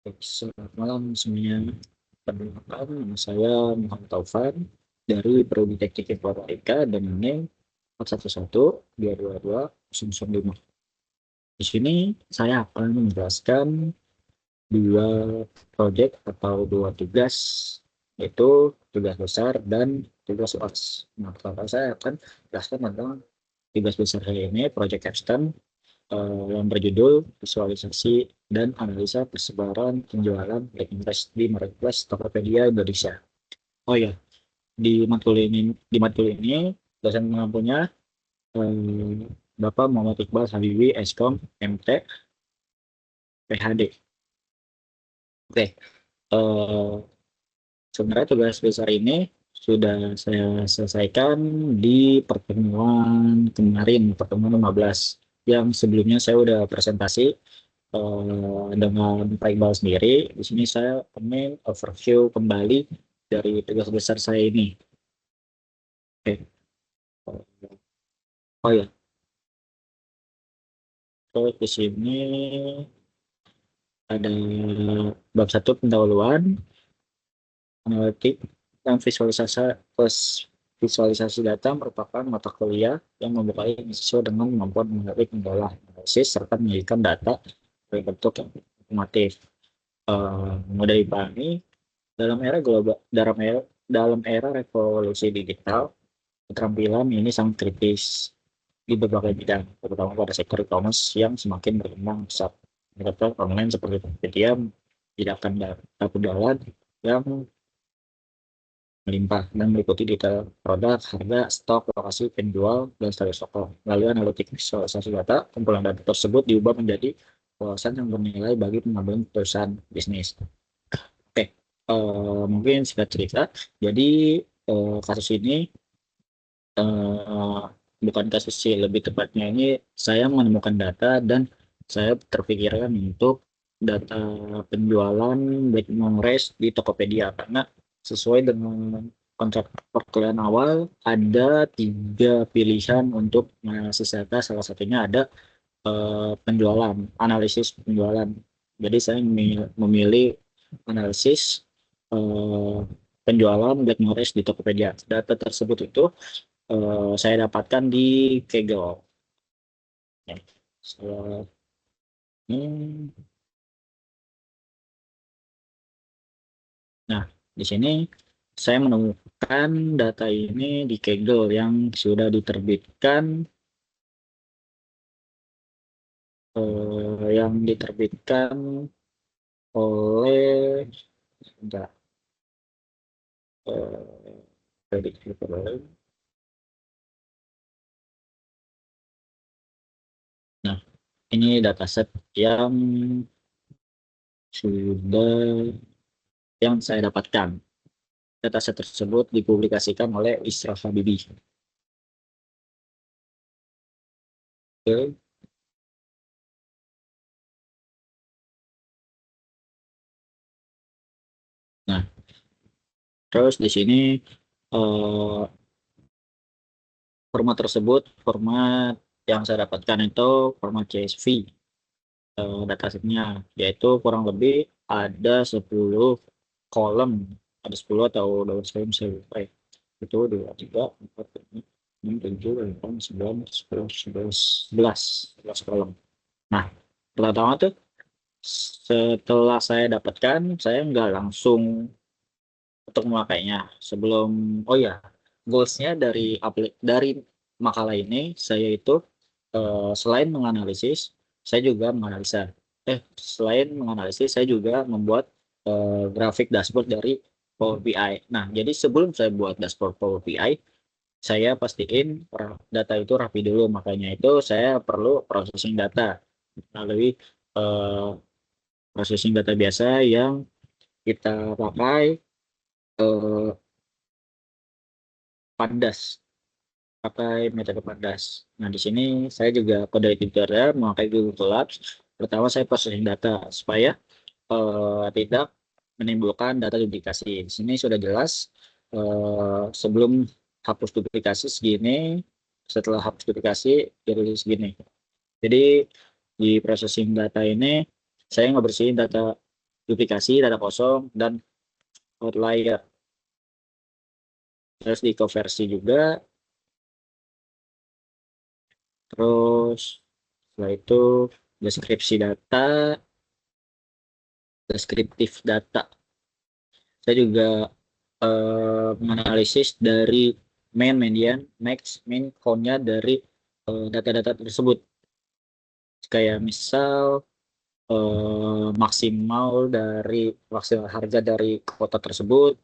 Selamat malam semuanya. Perkenalkan, nama saya Muhammad Taufan dari Prodi Teknik Informatika dengan NIM 411-222-005. Di sini saya akan menjelaskan dua proyek atau dua tugas, yaitu tugas besar dan tugas UAS. Nah, pertama saya akan jelaskan tentang tugas besar saya ini, proyek capstone yang berjudul visualisasi dan analisa persebaran penjualan Black Interest di Marketplace Tokopedia Indonesia. Oh ya, di matkul ini dosen pengampunya Bapak Muhammad Iqbal Habibi, Eskom, MT, PhD. Oke, eh, sebenarnya tugas besar ini sudah saya selesaikan di pertemuan kemarin, pertemuan 15, yang sebelumnya saya udah presentasi dengan Pak Iqbal sendiri. Di sini saya ingin overview kembali dari tugas besar saya ini. Oke. Oh ya, terus di sini ada bab satu pendahuluan, analitik, dan visualisasi data merupakan mata kuliah yang membukai mahasiswa dengan kemampuan menarik, mengolah, analisis, serta menyajikan data dalam bentuk yang informatif, mudah dipahami. Dalam era revolusi digital, keterampilan ini sangat kritis di berbagai bidang, terutama pada sektor e-commerce yang semakin berkembang pesat. Platform online seperti Tokopedia menyediakan data penjualan yang melimpah dan meliputi detail produk, harga, stok, lokasi penjual, dan status toko. Melalui analitik visualisasi data, kumpulan data tersebut diubah menjadi wawasan yang bernilai bagi pengambilan keputusan bisnis. Oke, mungkin singkat cerita, jadi kasus ini bukan kasus sih, lebih tepatnya ini saya menemukan data dan saya terpikirkan untuk data penjualan Black Mongrace di Tokopedia karena sesuai dengan kontrak perkuliahan awal ada tiga pilihan untuk menganalisis data, salah satunya ada penjualan, analisis penjualan. Jadi saya memilih analisis eh, penjualan Black Mongrace di Tokopedia. Data tersebut itu saya dapatkan di Kaggle. Ya. So, hmm, nah, di sini saya menemukan data ini di Kaggle yang sudah diterbitkan oleh sebentar, prediksi kemarin. Nah, ini dataset yang sudah yang saya dapatkan. Dataset tersebut dipublikasikan oleh Isra Habibi. Oke. Nah, terus di sini eh, format yang saya dapatkan itu format CSV, datasetnya, yaitu kurang lebih ada 10 kolom, ada 10 atau dalam saya bisa lupa ya. Itu 2, 3, 4, 5, 6, 7, 8, 9, 10, 11, 11 kolom. Nah, pertama tuh setelah saya dapatkan, saya nggak langsung untuk memakainya. Oh ya, goalsnya dari makalah ini, saya itu selain menganalisis, saya juga menganalisa. Selain menganalisis, saya juga membuat grafik dashboard dari Power BI. Nah, jadi sebelum saya buat dashboard Power BI, saya pastiin data itu rapi dulu. Makanya itu saya perlu processing data melalui eh, processing data biasa yang kita pakai eh, Pandas, pakai metode Pandas. Nah, di sini saya juga kode editornya memakai Google Colabs. Pertama saya processing data supaya tidak menimbulkan data duplikasi. Di sini sudah jelas sebelum hapus duplikasi segini, setelah hapus duplikasi jadi segini. Jadi di processing data ini saya ngebersihin data duplikasi, data kosong, dan outlier. Terus di konversi juga. Terus setelah itu deskripsi data, deskriptif data. Saya juga menganalisis dari main, median, max, min, count-nya dari data-data tersebut. Kayak misal maksimal dari maksimal harga dari kota tersebut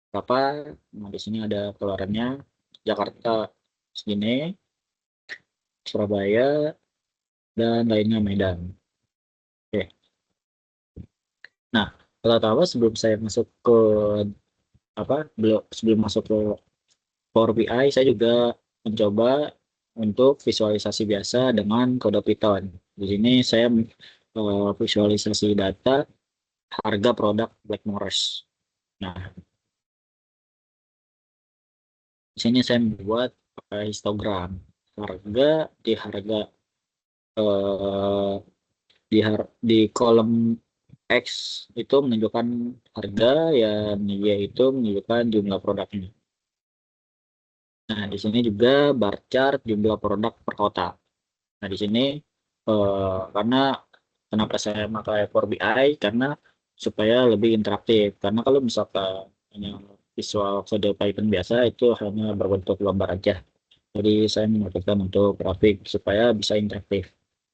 berapa. Nah, di sini ada keluarannya. Jakarta segini, Surabaya, dan lainnya Medan. Oke. Nah, pertama sebelum saya masuk ke apa, belum sebelum masuk ke Power BI, saya juga mencoba untuk visualisasi biasa dengan kode Python. Di sini saya visualisasi data harga produk Blackmores. Nah, di sini saya membuat histogram harga eh, di kolom X itu menunjukkan harga, yang Y itu menunjukkan jumlah produknya. Nah, di sini juga bar chart jumlah produk per kota. Nah, di sini karena kenapa saya pakai Power BI, karena supaya lebih interaktif. Karena kalau misalkan hanya visual kode Python biasa itu hanya berbentuk gambar aja. Jadi saya menggunakan untuk grafik supaya bisa interaktif.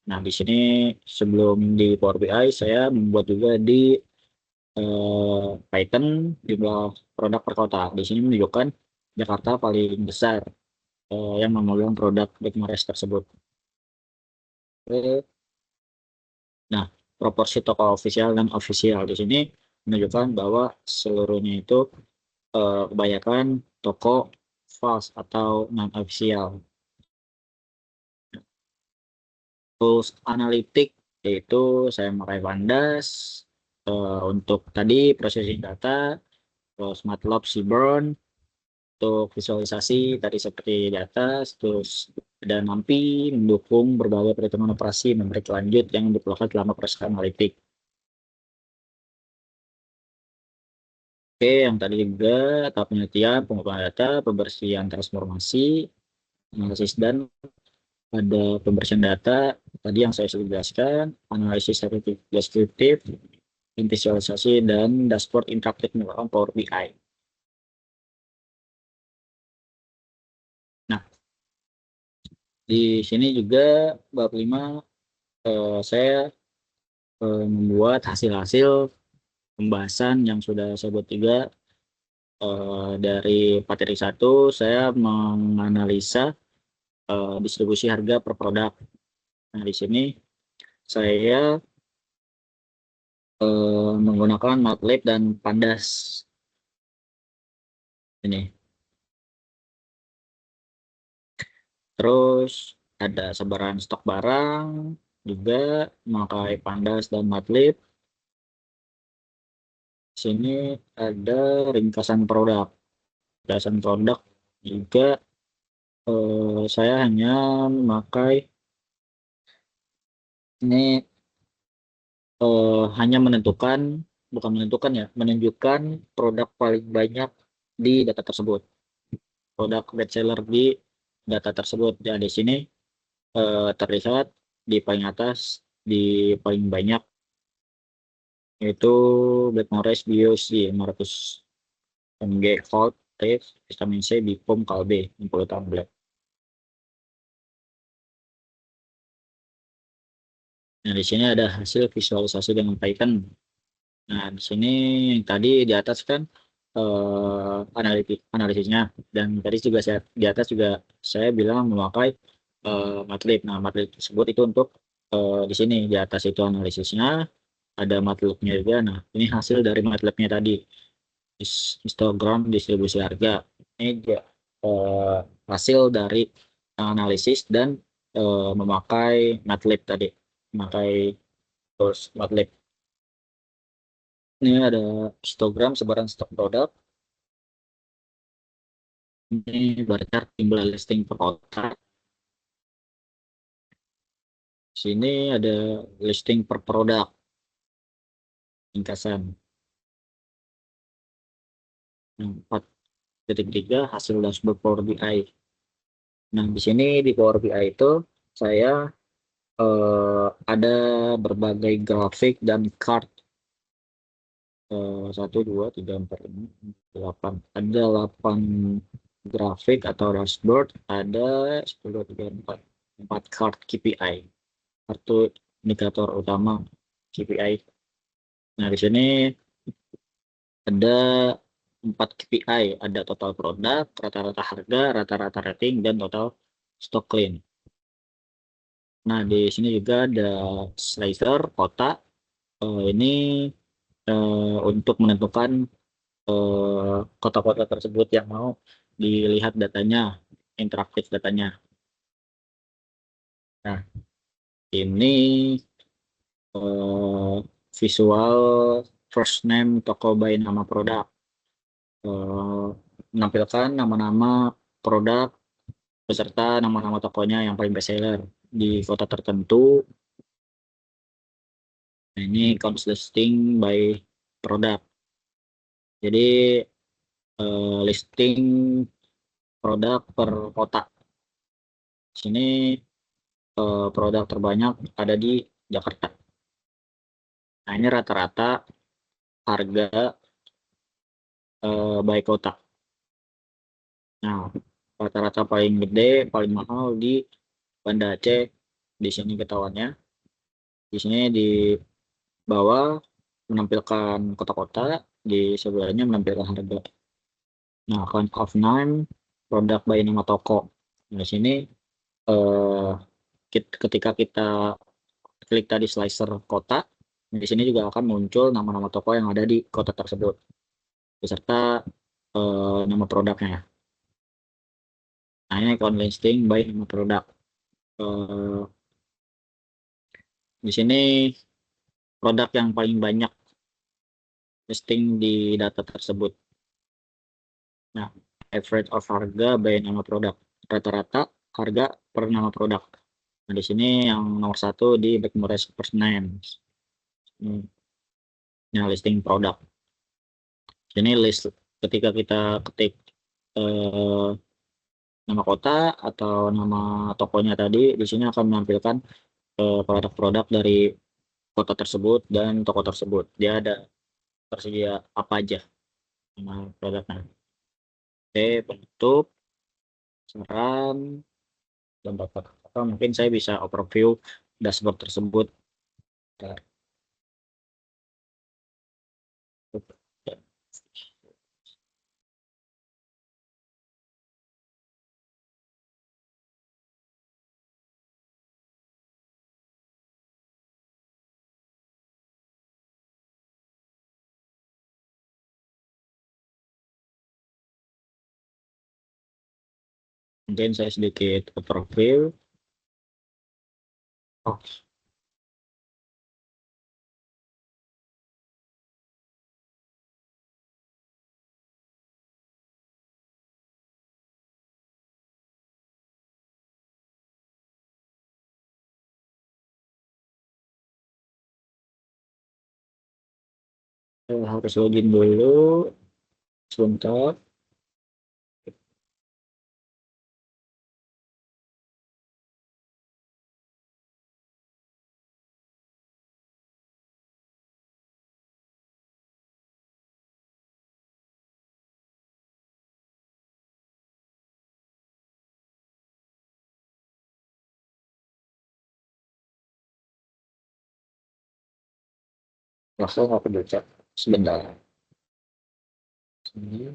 Nah, di sini sebelum di Power BI saya membuat juga di Python jumlah produk per kota. Di sini menunjukkan Jakarta paling besar yang memegang produk Blackmores tersebut. Oke. Nah, proporsi toko official dan official di sini menunjukkan bahwa seluruhnya itu kebanyakan toko false atau non official. Tools analitik yaitu saya memakai Pandas untuk tadi processing data, terus MATLAB Seaborn untuk visualisasi tadi seperti di atas, terus dan NumPy mendukung berbagai perhitungan operasi memori lanjut yang diperlukan selama proses analitik. Oke, yang tadi juga tahap penelitian, pengumpulan data, pembersihan transformasi, analisis, dan ada pembersihan data tadi yang saya sudah jelaskan, analisis deskriptif, visualisasi, dan dashboard interaktif menggunakan Power BI. Nah, di sini juga bab 5 saya membuat hasil-hasil pembahasan yang sudah saya buat juga. Dari materi 1 saya menganalisa distribusi harga per produk. Nah, di sini saya menggunakan MATLAB dan Pandas ini. Terus ada sebaran stok barang juga memakai Pandas dan MATLAB. Sini ada ringkasan produk. Ringkasan produk juga saya hanya memakai ini hanya menentukan, bukan menentukan ya, menunjukkan produk paling banyak di data tersebut. Produk bestseller di data tersebut. Ya, di sini terlihat di paling atas, di paling banyak, yaitu Blackmores Bios di 500 mg Cold Reef vitamin C Bipom Kalbe 60 tablet. Nah, di sini ada hasil visualisasi dengan Python. Nah, di sini yang tadi di atas kan analisisnya, dan tadi juga saya di atas juga saya bilang memakai MATLAB. Nah, MATLAB tersebut itu untuk di sini di atas itu analisisnya, ada MATLAB-nya juga. Nah, ini hasil dari MATLAB-nya tadi, histogram distribusi harga. Ini juga eh, hasil dari analisis dan memakai MATLAB tadi, memakai tools MATLAB. Ini ada histogram sebaran stok produk. Ini bar chart jumlah listing per kota. Sini ada listing per produk. ringkasan. Nah, 4.3 hasil dashboard Power BI. Nah, di sini di Power BI itu saya ada berbagai grafik dan chart. 1, 2, 3, 4, 5, 6, 7, 8. Ada 8 grafik atau dashboard, ada 1, 2, 3, 4 chart KPI, kartu indikator utama KPI. Nah, di sini ada 4 KPI, ada total produk, rata-rata harga, rata-rata rating, dan total stock clean. Nah, di sini juga ada slicer kotak. Ini untuk menentukan kota-kota tersebut yang mau dilihat datanya, interaktif datanya. Nah, ini eh, visual first name toko by nama produk. Eh, Menampilkan nama-nama produk beserta nama-nama tokonya yang paling best seller di kota tertentu. Nah, ini counts listing by produk. Jadi listing produk per kota. Sini produk terbanyak ada di Jakarta. Nah, ini rata-rata harga by kota. Nah, rata-rata paling gede, paling mahal di Banda Aceh. Di sini ketahuannya. Di sini di bawah menampilkan kota-kota, di sebelahnya menampilkan harga. Nah, count of name, produk by nama toko. Nah, di sini eh, ketika kita klik tadi slicer kota, di sini juga akan muncul nama-nama toko yang ada di kota tersebut beserta nama produknya. Nah, ini account listing by nama produk. Eh, di sini produk yang paling banyak listing di data tersebut. Nah, average of harga by nama produk. Rata-rata harga per nama produk. Nah, di sini yang nomor satu di Backmores First Names. Nah, listing produk. Ini list ketika kita ketik eh, nama kota atau nama tokonya tadi, di sini akan menampilkan produk-produk dari kota tersebut dan toko tersebut. Dia ada tersedia apa aja nama produknya. Oke, penutup, saran, dan bapak. Atau mungkin saya bisa overview dashboard tersebut. Mungkin saya sedikit overview. Oh, saya harus login dulu sebentar. Langsung aku baca sebentar. Ini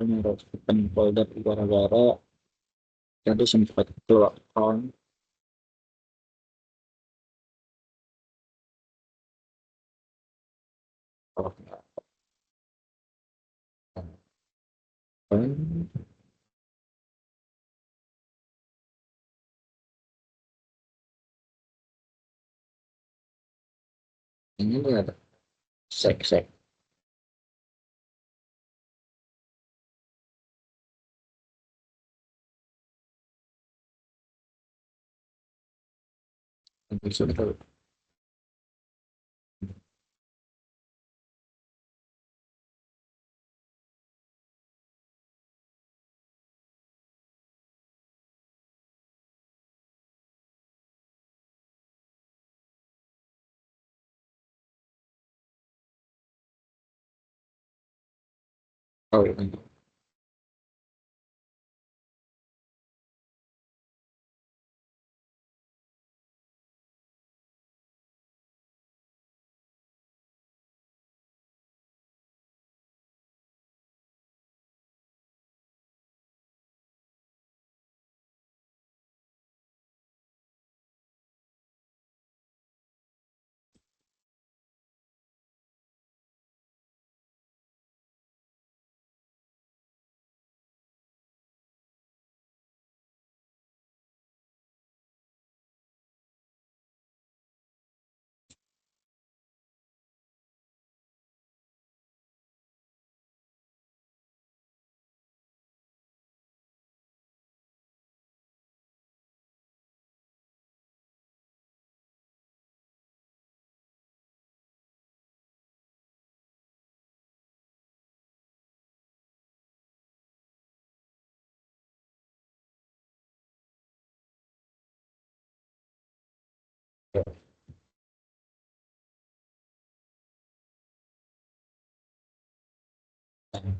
harus open folder gara-gara tadi sempat itu lockdown. Kalau nggak, hmm, ini ada sek-sek. Sudah tahu. Oh, ini.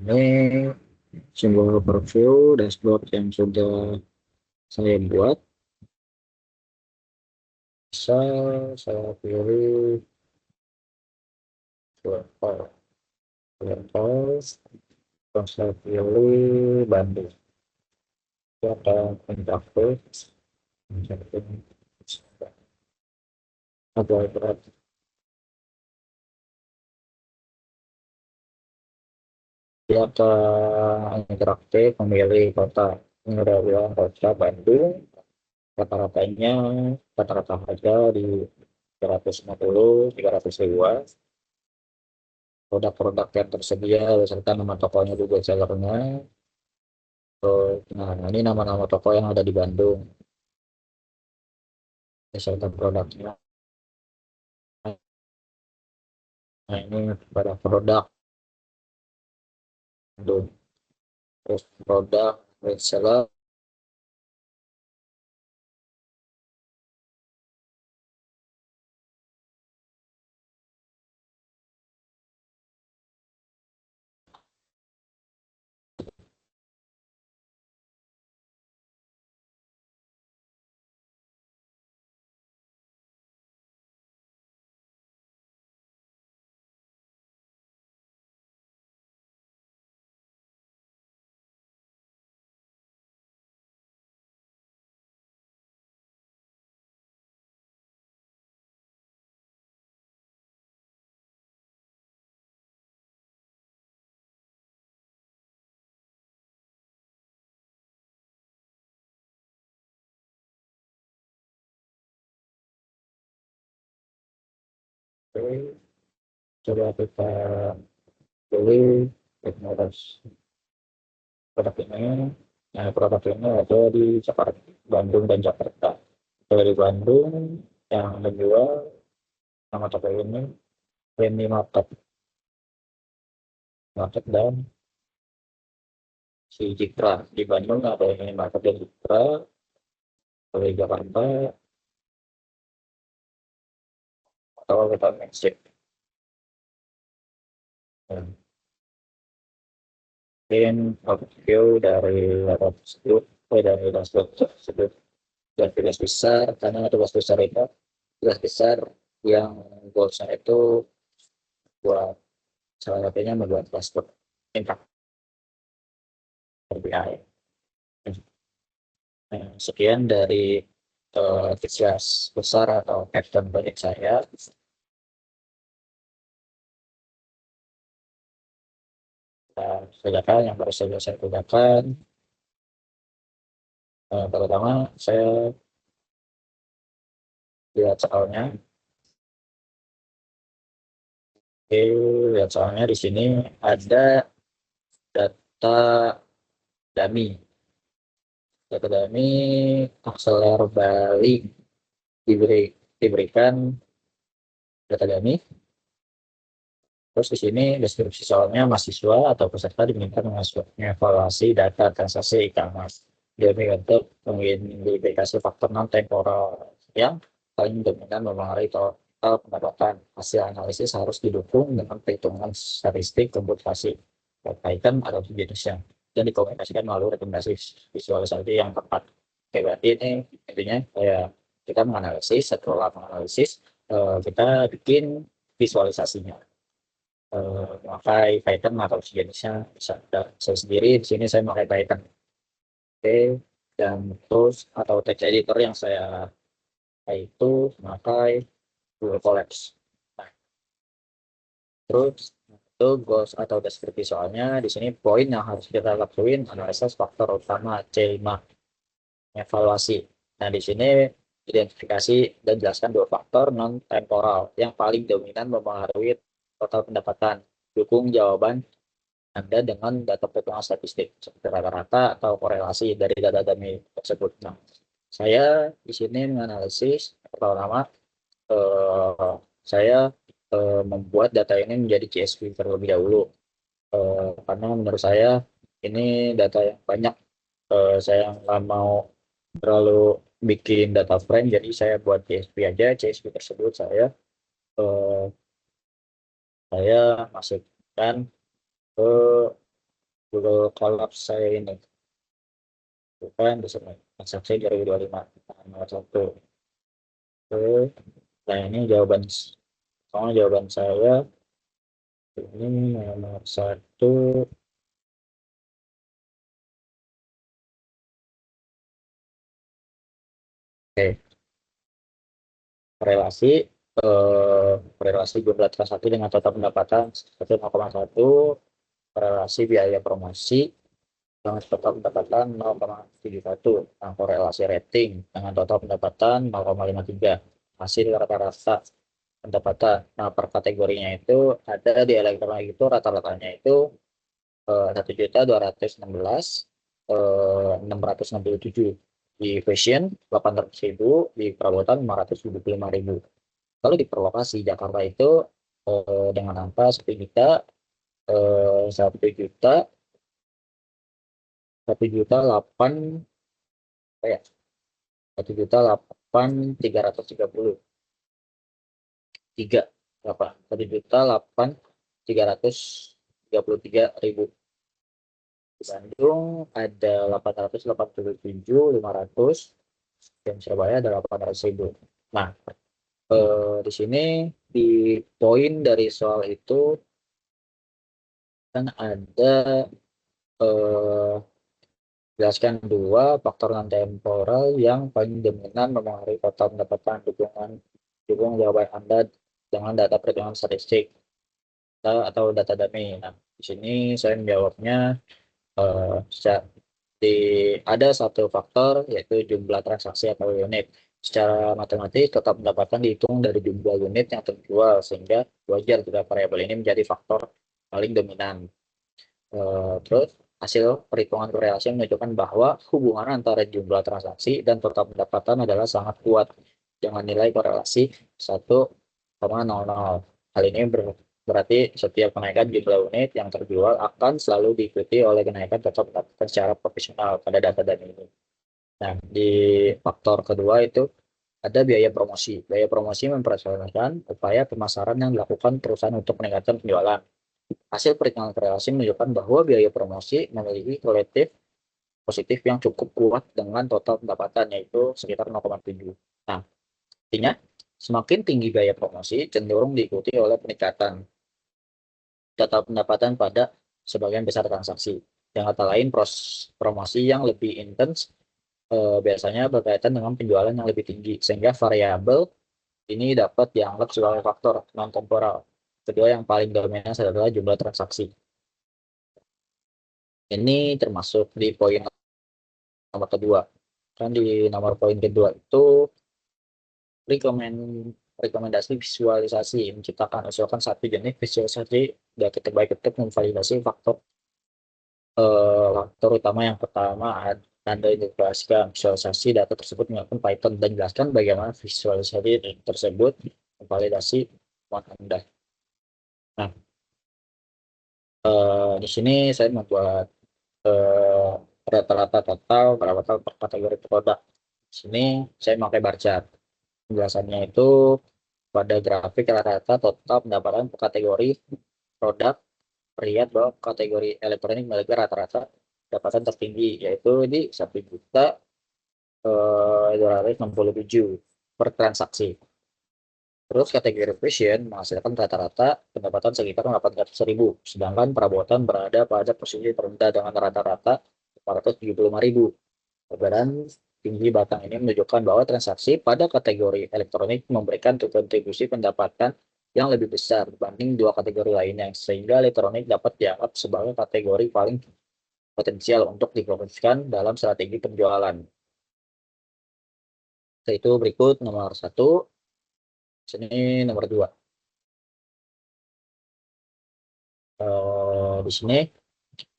Ini simbol preview dashboard yang sudah saya buat. Bisa saya pilih level, level, terus saya pilih Bandung. Itu ada interaktif, agak berat. Dia ke interaktif memilih kota. Ini udah bilang kota Bandung, rata-ratanya rata-rata harga di 350 ribuan. Produk-produk yang tersedia beserta nama tokonya juga sellernya. Nah, ini nama-nama toko yang ada di Bandung beserta produknya. Nah, ini pada produk Bandung, terus produk reseller. Oke, coba kita beli teknologi produk ini. Nah, produk ini ada di Jakarta, Bandung dan Jakarta. Kalau di Bandung yang menjual nama toko ini Reni Market, Market dan si Citra. Di Bandung ada Reni Market dan Citra. Kalau di Jakarta atau kita Meksik. Mungkin overview dari laptop tersebut, dari dashboard tersebut, dan tugas besar, karena tugas besar itu tugas besar yang goalsnya itu buat salah satunya membuat dashboard impact BI. Nah, sekian dari tugas besar atau action project saya. kerjakan yang baru saja saya kerjakan. Pertama saya lihat soalnya. Oke, lihat soalnya di sini ada data dummy. Data dummy akseler balik diberikan data dummy. Terus di sini deskripsi soalnya mahasiswa atau peserta diminta mengevaluasi data transaksi e-commerce demi untuk mengidentifikasi faktor non temporal yang paling dominan mempengaruhi total pendapatan. Hasil analisis harus didukung dengan perhitungan statistik komputasi item atau jenisnya dan dikomunikasikan melalui rekomendasi visualisasi yang tepat. Oke, berarti ini intinya kayak kita menganalisis, setelah menganalisis kita bikin visualisasinya, memakai Python atau sejenisnya bisa. Saya sendiri di sini saya memakai Python. Oke, dan terus atau text editor yang saya pakai itu memakai Google Colabs. Nah, terus itu goals atau deskripsi soalnya di sini poin yang harus kita lakuin analisis faktor utama C5 evaluasi. Nah, di sini identifikasi dan jelaskan dua faktor non temporal yang paling dominan mempengaruhi total pendapatan. Dukung jawaban Anda dengan data perhitungan statistik seperti rata-rata atau korelasi dari data dummy tersebut. Nah, saya di sini menganalisis pertama saya membuat data ini menjadi CSV terlebih dahulu, karena menurut saya ini data yang banyak. Saya nggak mau terlalu bikin data frame, jadi saya buat CSV aja. CSV tersebut eh, saya masukkan ke Google Colabs saya ini. Bukan bisa transaksi 2025 nomor satu. Oke, nah ini jawaban, soalnya jawaban saya ini nomor satu. Oke, relasi relasi jumlah transaksi dengan total pendapatan 1,1, relasi biaya promosi dengan total pendapatan 0,71, nah, korelasi rating dengan total pendapatan 0,53, hasil rata-rata pendapatan. Nah, per kategorinya itu ada di elektronik itu rata-ratanya itu 1.216.667, di fashion 800.000, di perabotan 575.000. Kalau di perlokasi Jakarta itu dengan angka 1.800.000, 1.800.333.000. Di Bandung ada 887.500, dan Surabaya ada 800.000. Nah, di sini di poin dari soal itu kan ada eh, jelaskan dua faktor non temporal yang paling dominan mempengaruhi total pendapatan. Dukung jawaban Anda dengan data perhitungan statistik atau data dummy. Nah, di sini saya menjawabnya eh, di ada satu faktor yaitu jumlah transaksi atau unit. Secara matematis total pendapatan dihitung dari jumlah unit yang terjual, sehingga wajar jika variabel ini menjadi faktor paling dominan. Terus hasil perhitungan korelasi menunjukkan bahwa hubungan antara jumlah transaksi dan total pendapatan adalah sangat kuat dengan nilai korelasi 1,00. Hal ini berarti setiap kenaikan jumlah unit yang terjual akan selalu diikuti oleh kenaikan total pendapatan secara proporsional pada data dan ini. Nah, di faktor kedua itu ada biaya promosi. Biaya promosi mempersoalkan upaya pemasaran yang dilakukan perusahaan untuk meningkatkan penjualan. Hasil perhitungan korelasi menunjukkan bahwa biaya promosi memiliki relatif positif yang cukup kuat dengan total pendapatan, yaitu sekitar 0,7. Nah, artinya semakin tinggi biaya promosi cenderung diikuti oleh peningkatan total pendapatan pada sebagian besar transaksi. Yang kata lain, promosi yang lebih intens biasanya berkaitan dengan penjualan yang lebih tinggi, sehingga variabel ini dapat dianggap sebagai faktor non temporal. Kedua yang paling dominan adalah jumlah transaksi. Ini termasuk di poin nomor kedua. Kan di nomor poin kedua itu rekomendasi visualisasi menciptakan usulkan satu jenis visualisasi data terbaik untuk memvalidasi faktor utama. Yang pertama, Anda integrasikan visualisasi data tersebut menggunakan Python dan jelaskan bagaimana visualisasi tersebut memvalidasi temuan Anda. Nah, di sini saya membuat eh, rata-rata total rata-rata per kategori produk. Di sini saya memakai bar chart. Penjelasannya itu pada grafik rata-rata total pendapatan per kategori produk terlihat bahwa kategori elektronik memiliki rata-rata pendapatan tertinggi, yaitu di 1.267 per transaksi. Terus kategori fashion menghasilkan rata-rata pendapatan sekitar 800.000, sedangkan perabotan berada pada posisi terendah dengan rata-rata 475.000. Perbedaan tinggi batang ini menunjukkan bahwa transaksi pada kategori elektronik memberikan kontribusi pendapatan yang lebih besar dibanding dua kategori lainnya, sehingga elektronik dapat dianggap sebagai kategori paling potensial untuk difokuskan dalam strategi penjualan. Yaitu berikut nomor satu, sini nomor dua. Di sini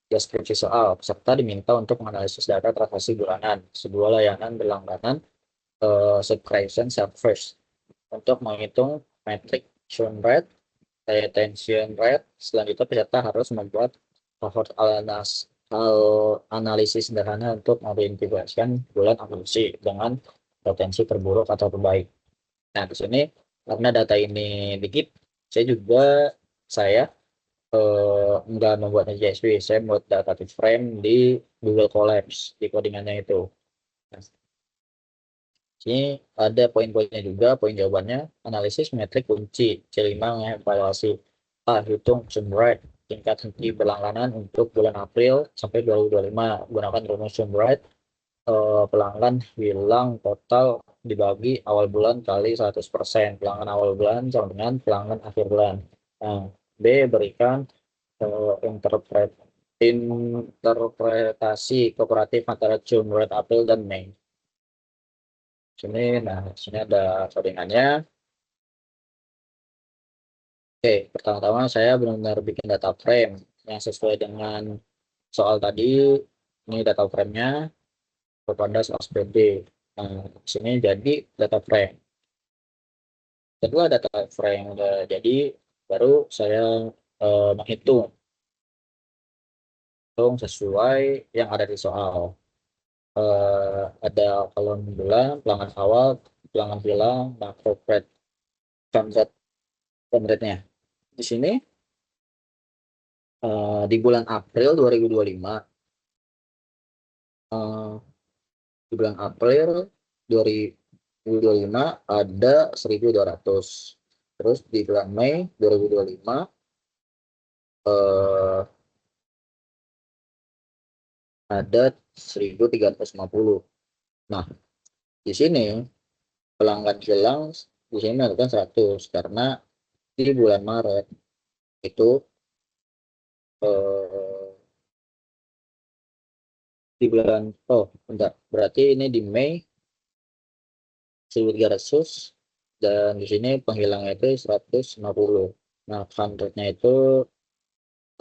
deskripsi soal peserta diminta untuk menganalisis data transaksi bulanan sebuah layanan berlangganan subscription service untuk menghitung metrik churn rate, retention rate. Selanjutnya peserta harus membuat cohort analisis sederhana untuk mengidentifikasikan bulan akuisisi dengan potensi terburuk atau terbaik. Nah, di sini karena data ini dikit, saya nggak membuatnya JSP, saya membuat data frame di Google Colabs di codingannya itu. Nah, sini ada poin-poinnya juga, poin jawabannya, analisis metrik kunci, C5 evaluasi. A, hitung churn rate, tingkat henti berlangganan untuk bulan April sampai 2025. Gunakan rumus churn rate, pelanggan hilang total dibagi awal bulan kali 100%. Pelanggan awal bulan sama dengan pelanggan akhir bulan. Nah, B, berikan interpretasi kooperatif antara June, Red, April, dan Mei. Sini ada codingannya. Oke, pertama-tama saya benar-benar bikin data frame yang sesuai dengan soal tadi. Ini data frame-nya kepada soal PD. Nah, sini jadi data frame. Setelah data frame udah jadi, baru saya menghitung sesuai yang ada di soal. Ada kolom bulan, pelanggan awal, pelanggan hilang, makro rate-nya. Di sini di bulan April 2025, di bulan April 2025 ada 1.200. Terus di bulan Mei 2025 ada 1.350. Nah, di sini pelanggan hilang di sini menentukan 100 karena di bulan Maret itu di bulan bentar, berarti ini di Mei 1.300 dan di sini penghilangnya itu 150. Nah, countnya itu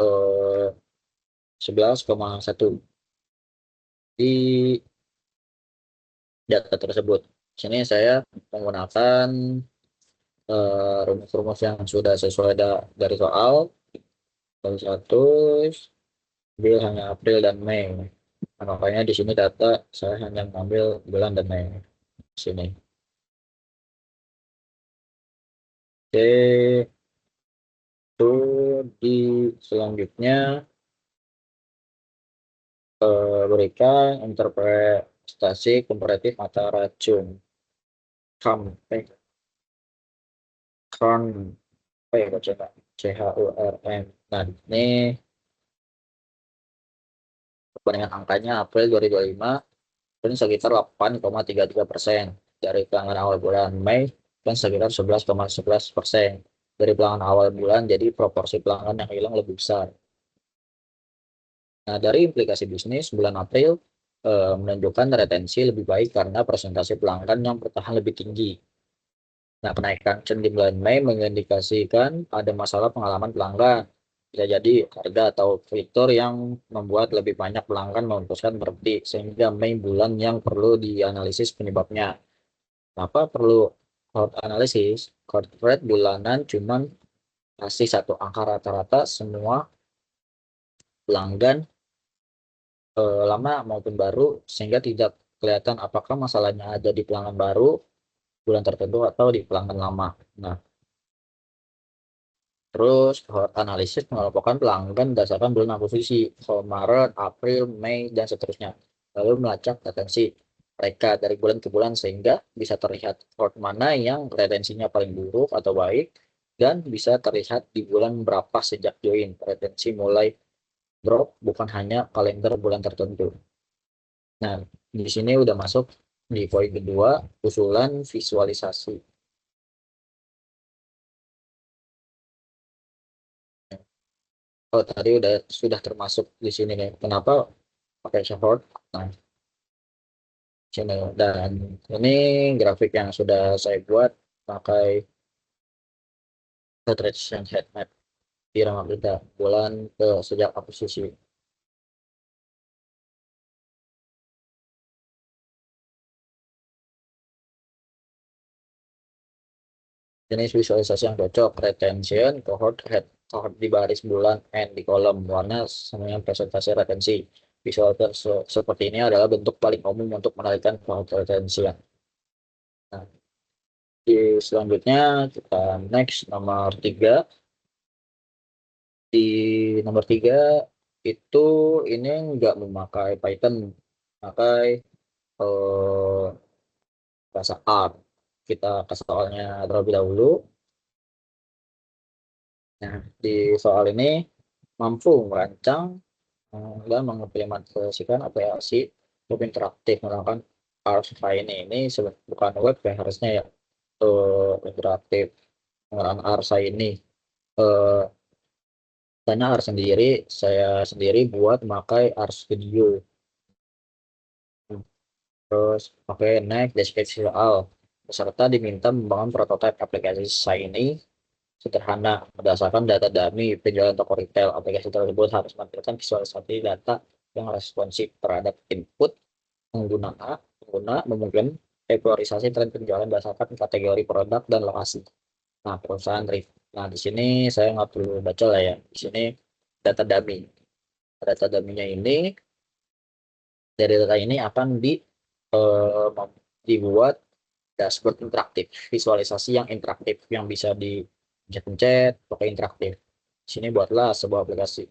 11,1 di data tersebut. Sini saya menggunakan rumus-rumus yang sudah sesuai dari soal. Dari 100 ambil hanya April dan Mei. Nah, makanya di sini data saya hanya mengambil bulan dan Mei. Sini. Oke, itu di selanjutnya berikan interpretasi komparatif mata racun. Apa ya baca CHURM. Nah, ini perbandingan angkanya April 2025 ini sekitar 8,33% dari pelanggan awal bulan Mei dan sekitar 11,11% dari pelanggan awal bulan. Jadi proporsi pelanggan yang hilang lebih besar. Nah, dari implikasi bisnis, bulan April menunjukkan retensi lebih baik karena presentasi pelanggan yang bertahan lebih tinggi. Nah, kenaikan trend di bulan Mei mengindikasikan ada masalah pengalaman pelanggan. Bisa jadi harga atau fitur yang membuat lebih banyak pelanggan memutuskan berhenti, sehingga Mei bulan yang perlu dianalisis penyebabnya. Kenapa perlu cohort analisis? Cohort rate bulanan cuman kasih satu angka rata-rata semua pelanggan lama maupun baru, sehingga tidak kelihatan apakah masalahnya ada di pelanggan baru bulan tertentu atau di pelanggan lama. Nah, terus cohort analisis mengelompokkan pelanggan berdasarkan bulan akuisisi, so Maret, April, Mei, dan seterusnya. Lalu melacak retensi mereka dari bulan ke bulan sehingga bisa terlihat cohort mana yang retensinya paling buruk atau baik, dan bisa terlihat di bulan berapa sejak join. Retensi mulai drop, bukan hanya kalender bulan tertentu. Nah, di sini udah masuk di poin kedua, usulan visualisasi. Oh, tadi sudah termasuk di sini nih. Kenapa pakai short? Nah, sini dan ini grafik yang sudah saya buat pakai transition heat map di ramah berita bulan ke sejak akuisisi. Jenis visualisasi yang cocok, retention, cohort, head, cohort di baris bulan, and di kolom warna semuanya presentasi retensi. Visual seperti ini adalah bentuk paling umum untuk menarikan cohort retensi. Nah, di selanjutnya kita next nomor 3. Di nomor 3 itu ini nggak memakai Python, pakai eh, bahasa R. Kita ke soalnya terlebih dahulu. Nah, di soal ini mampu merancang dan mengimplementasikan aplikasi web interaktif menggunakan R ini bukan web ya harusnya ya, interaktif menggunakan R ini. Eh, Tanya R sendiri, saya sendiri buat memakai R Studio. Terus pakai next deskripsi soal. Peserta diminta membangun prototipe aplikasi ini sederhana berdasarkan data dummy penjualan toko retail. Aplikasi tersebut harus menampilkan visualisasi data yang responsif terhadap input pengguna pengguna memungkinkan eksplorisasi tren penjualan berdasarkan kategori produk dan lokasi. Nah, perusahaan Nah, di sini saya nggak perlu baca lah ya. Di sini data dummy. Data dummy-nya ini, dari data ini akan dibuat dashboard interaktif, visualisasi yang interaktif, yang bisa dipencet-pencet, pakai interaktif. Sini buatlah sebuah aplikasi.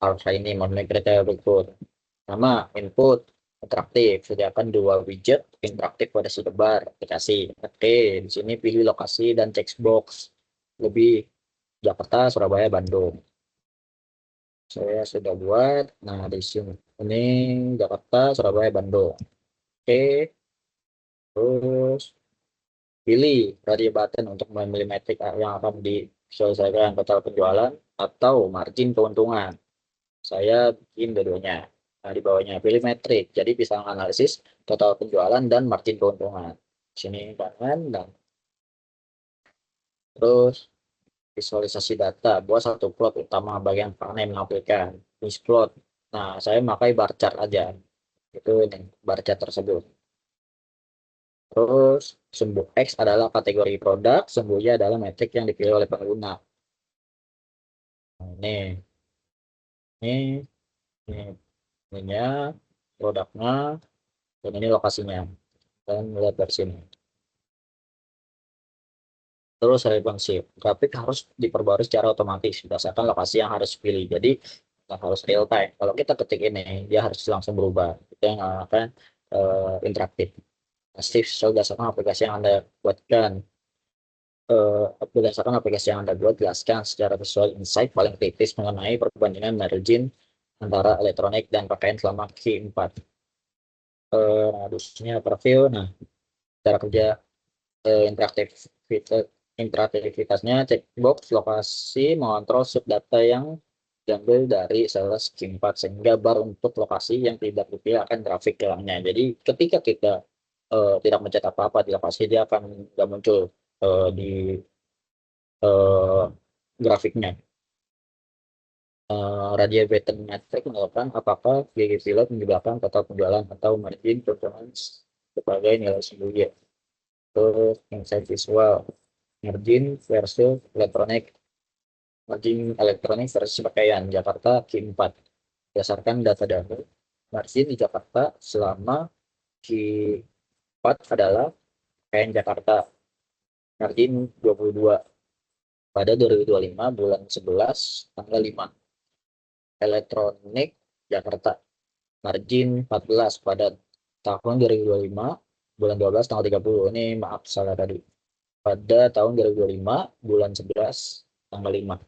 Alpha ini memenuhi kriteria berikut. Nama, input, interaktif. Sediakan dua widget interaktif pada sidebar aplikasi. Oke, di sini pilih lokasi dan checkbox. Lebih Jakarta, Surabaya, Bandung. Saya sudah buat. Nah, di sini ini Jakarta, Surabaya, Bandung. Oke, terus pilih radio button untuk memilih metrik yang akan diselesaikan total penjualan atau margin keuntungan. Saya bikin dua-duanya. Nah, di bawahnya pilih metrik. Jadi bisa menganalisis total penjualan dan margin keuntungan. Sini kanan dan terus visualisasi data. Buat satu plot utama bagian mana yang menampilkan. This plot. Nah, saya pakai bar chart aja. Itu ini, bar chart tersebut. Terus sumbu X adalah kategori produk, sumbu Y adalah metrik yang dipilih oleh pengguna. Nah, ini ininya, produknya, dan ini lokasinya. Dan lihat dari sini. Terus responsif. Grafik harus diperbarui secara otomatis berdasarkan lokasi yang harus dipilih. Jadi nggak harus real time. Kalau kita ketik ini, dia harus langsung berubah. Itu yang akan interaktif. Pasti berdasarkan aplikasi yang Anda buatkan. Berdasarkan aplikasi yang Anda buat, jelaskan secara visual insight paling kritis mengenai perbandingan margin antara elektronik dan pakaian selama Q4. Nah, di sini preview. Nah, cara kerja interaktif interaktivitasnya checkbox lokasi mengontrol subdata yang diambil dari sales Q4 sehingga bar untuk lokasi yang tidak dipilih akan grafik hilangnya. Jadi ketika kita tidak mencet apa-apa di lokasi, dia akan nggak muncul di eh, grafiknya. Radio Pattern Metric menentukan apakah gigi pilot menyebabkan total penjualan atau margin performance sebagai nilai sembunyi. Terus insight visual, margin versus elektronik, margin elektronik versus pakaian Jakarta Q4. Berdasarkan data data, margin di Jakarta selama Q4 adalah pakaian Jakarta, margin 22 pada 2025 bulan 11 tanggal 5. Elektronik Jakarta, margin 14 pada tahun 2025 bulan 12 tanggal 30. Ini maaf salah tadi. Pada tahun 2025 bulan 11 tanggal 5.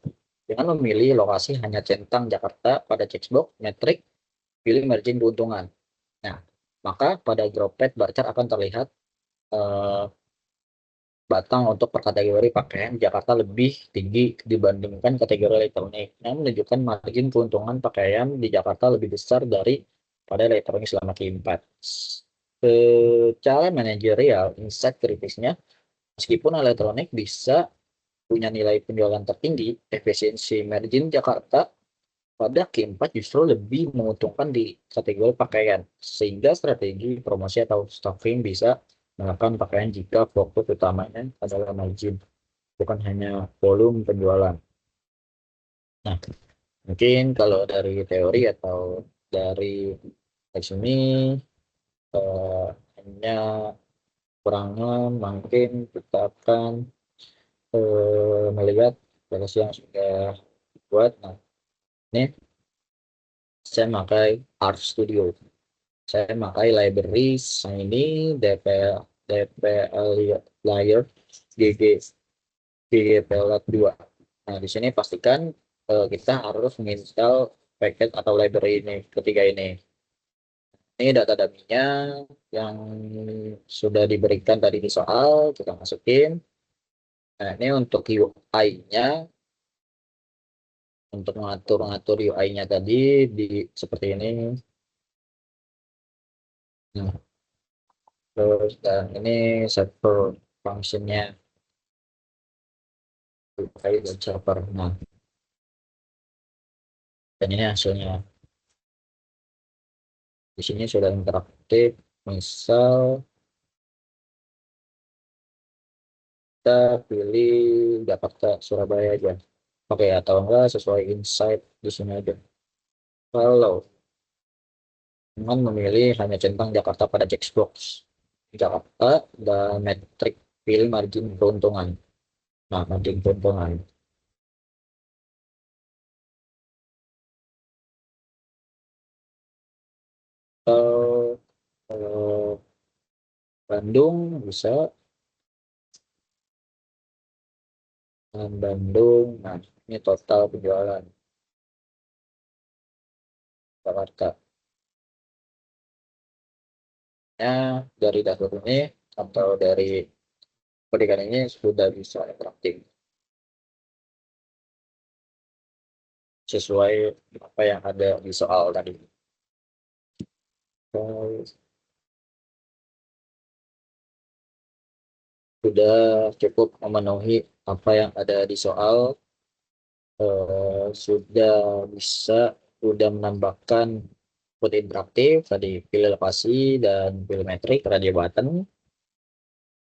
Dengan memilih lokasi hanya centang Jakarta pada checkbox metrik, pilih margin keuntungan. Nah, maka pada droplet bar chart akan terlihat eh, batang untuk per kategori pakaian Jakarta lebih tinggi dibandingkan kategori elektronik. Yang menunjukkan margin keuntungan pakaian di Jakarta lebih besar dari pada elektronik selama Q4. Secara manajerial, insight kritisnya, meskipun elektronik bisa punya nilai penjualan tertinggi, efisiensi margin Jakarta pada Q4 justru lebih menguntungkan di kategori pakaian, sehingga strategi promosi atau stocking bisa melakukan pakaian jika fokus utamanya adalah margin, bukan hanya volume penjualan. Nah, mungkin kalau dari teori atau dari teks ini hanya kurangnya mungkin kita akan melihat versi yang sudah dibuat. Nah, ini saya pakai Art Studio. Saya pakai library ini DPL layer GG ggplot 2. Nah, di sini pastikan kita harus menginstal paket atau library ini ketiga ini. Ini data dummy-nya yang sudah diberikan tadi di soal, kita masukin. Nah, ini untuk UI-nya, untuk mengatur-ngatur UI-nya tadi di seperti ini. Nah, terus dan ini server function-nya UI dan server. Nah, dan ini hasilnya. Di sini sudah interaktif. Misal kita pilih Jakarta Surabaya aja. Oke, atau enggak sesuai insight di sini aja. Kalau dengan memilih hanya centang Jakarta pada checkbox Jakarta dan metrik pilih margin keuntungan. Nah, margin keuntungan. Kalau Bandung bisa, Bandung, nah ini total penjualan Jakarta. Ya, dari dashboard ini atau dari pendidikan ini sudah bisa interaktif sesuai apa yang ada di soal tadi. Sudah cukup memenuhi apa yang ada di soal, sudah bisa sudah menambahkan kode interaktif tadi pilih lokasi dan pilih metrik radio button,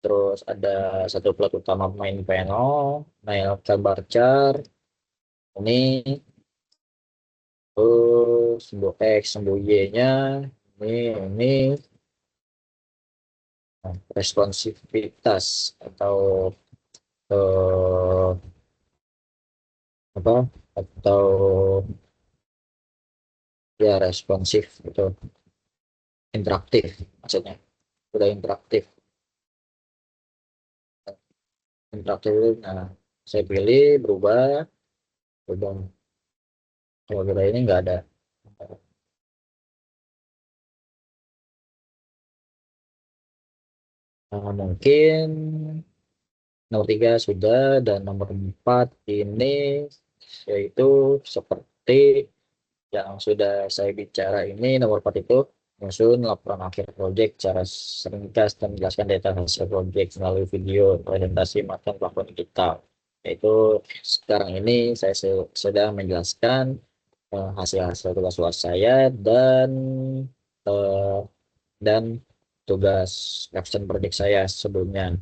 terus ada satu plot utama main panel, main gambar chart ini, terus simbol X simbol Y nya ini responsivitas atau eh, apa atau ya responsif itu interaktif maksudnya sudah interaktif interaktif. Nah, saya pilih berubah kalau kita ini nggak ada. Nah, mungkin nomor 3 sudah dan nomor 4 ini yaitu seperti Seperti yang sudah saya bicara ini, nomor 4 itu menyusun laporan akhir proyek cara ringkas dan menjelaskan data hasil proyek melalui video, presentasi, maupun platform digital. Yaitu sekarang ini saya sedang menjelaskan hasil-hasil tugas-tugas saya eh, dan tugas caption project saya sebelumnya.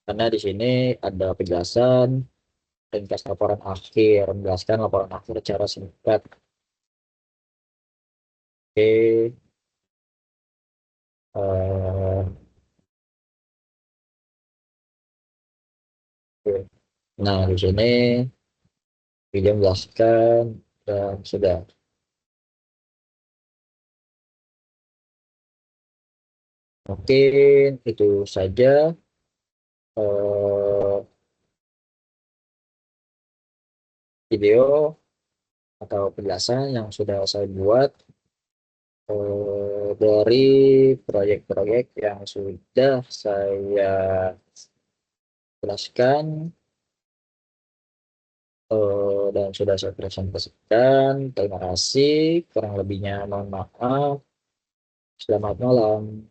Karena di sini ada penjelasan ringkas laporan akhir, menjelaskan laporan akhir secara singkat. Oke, eh, oke. Nah, di sini video menjelaskan dan sudah. Mungkin itu saja eh, video atau penjelasan yang sudah saya buat dari proyek-proyek yang sudah saya jelaskan dan sudah saya presentasikan. Terima kasih. Kurang lebihnya mohon maaf. Selamat malam.